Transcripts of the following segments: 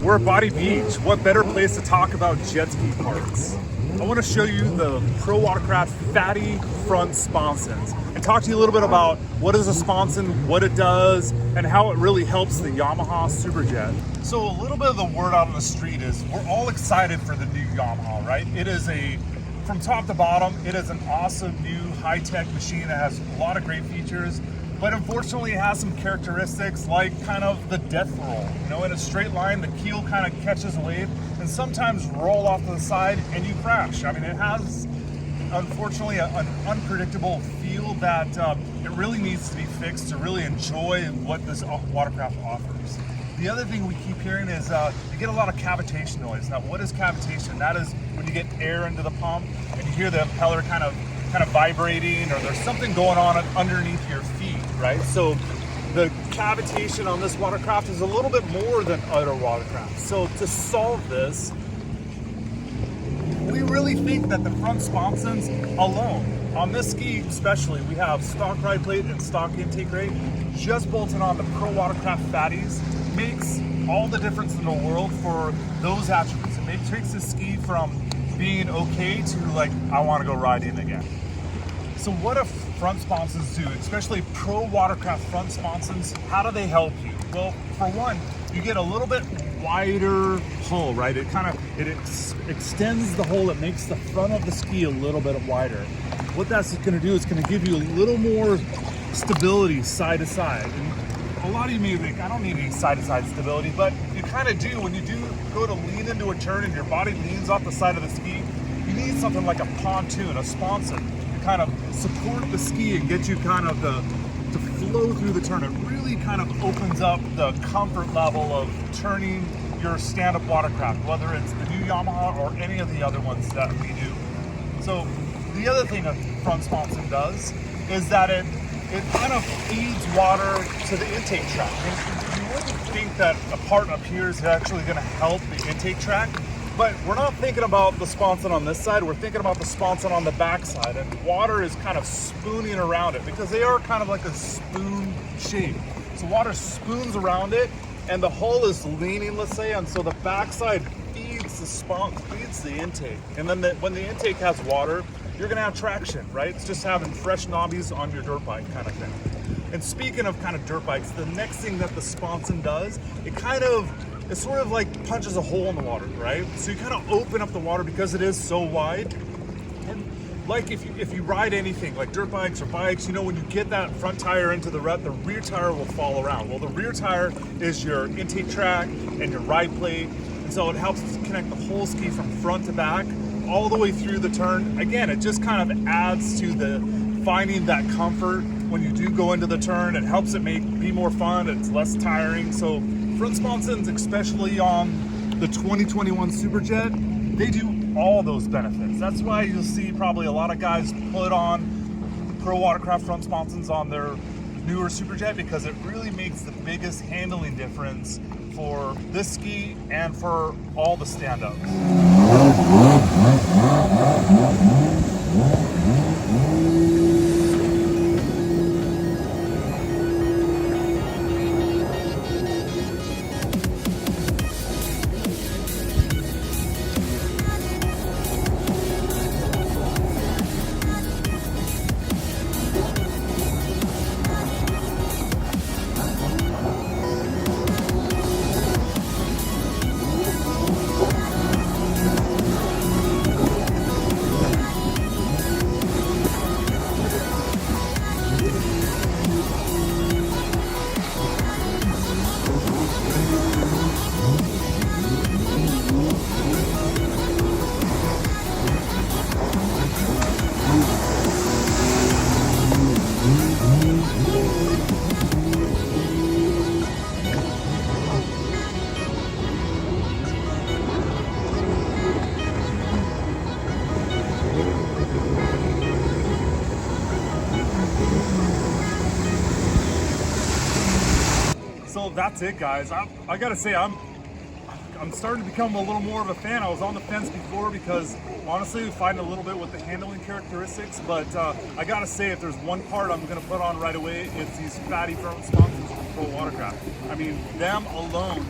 We're at Body Beach. What better place to talk about jet ski parts? I want to show you the ProWatercraft Fattie Front Sponsons and talk to you a little bit about what is a sponson, what it does, and how it really helps the Yamaha SuperJet. So a little bit of the word out on the street is we're all excited for the new Yamaha, right? It is from top to bottom, it is an awesome new high-tech machine that has a lot of great features. But unfortunately, it has some characteristics like kind of the death roll. You know, in a straight line, the keel kind of catches a wave and sometimes roll off to the side and you crash. I mean, it has, unfortunately, an unpredictable feel that it really needs to be fixed to really enjoy what this watercraft offers. The other thing we keep hearing is you get a lot of cavitation noise. Now, what is cavitation? That is when you get air into the pump and you hear the impeller kind of vibrating, or there's something going on underneath your feet, right? So the cavitation on this watercraft is a little bit more than other watercraft. So to solve this, we really think that the front sponsons alone, on this ski especially, we have stock ride plate and stock intake rate, just bolted on the ProWatercraft Fatties, makes all the difference in the world for those attributes. It takes the ski from being okay to like, I want to go riding again. So what do front sponsons do, especially ProWatercraft front sponsons? How do they help you? Well, for one, you get a little bit wider hull, right? It extends the hull. It makes the front of the ski a little bit wider. What that's going to do is going to give you a little more stability side to side. And a lot of you may think, I don't need any side to side stability, but you kind of do. When you do go to lean into a turn and your body leans off the side of the ski, you need something like a pontoon, a sponson, kind of support the ski and get you kind of to flow through the turn. It really kind of opens up the comfort level of turning your stand-up watercraft, whether it's the new Yamaha or any of the other ones that we do. So the other thing a front sponson does is that it kind of feeds water to the intake track. And you wouldn't think that a part up here is actually going to help the intake track, but we're not thinking about the sponson on this side, we're thinking about the sponson on the back side, and water is kind of spooning around it because they are kind of like a spoon shape. So water spoons around it and the hull is leaning, let's say, and so the backside feeds the intake. And then when the intake has water, you're gonna have traction, right? It's just having fresh knobbies on your dirt bike kind of thing. And speaking of kind of dirt bikes, the next thing that the sponson does, it sort of like punches a hole in the water, right? So you kind of open up the water because it is so wide. And like if you ride anything like dirt bikes or bikes, you know, when you get that front tire into the rut, the rear tire will fall around. Well, the rear tire is your intake track and your ride plate. And so it helps to connect the whole ski from front to back all the way through the turn. Again, it just kind of adds to the finding that comfort when you do go into the turn. It helps it be more fun. It's less tiring. So front sponsons, especially on the 2021 SuperJet, they do all those benefits. That's why you'll see probably a lot of guys put on ProWatercraft front sponsons on their newer SuperJet because it really makes the biggest handling difference for this ski and for all the stand-ups. So that's it, guys. I gotta say, I'm starting to become a little more of a fan. I was on the fence before because honestly, we fighting a little bit with the handling characteristics, but I gotta say, if there's one part I'm gonna put on right away, it's these Fattie Front Sponsons from ProWatercraft. I mean, them alone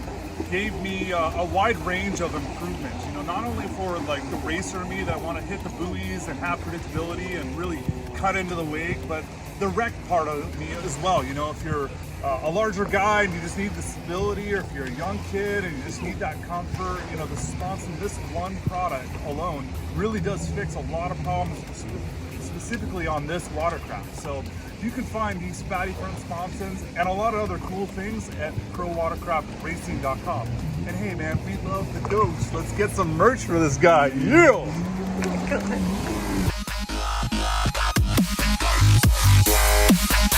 gave me a wide range of improvements. You know, not only for like the racer me that want to hit the buoys and have predictability and really cut into the wake, but the wreck part of me as well. You know, if you're a larger guy and you just need the stability, or if you're a young kid and you just need that comfort, you know, the Sponson, this one product alone really does fix a lot of problems, specifically on this watercraft. So you can find these Fattie Front Sponsons and a lot of other cool things at ProWatercraftRacing.com. And hey man, we love the dose. Let's get some merch for this guy. Yeah!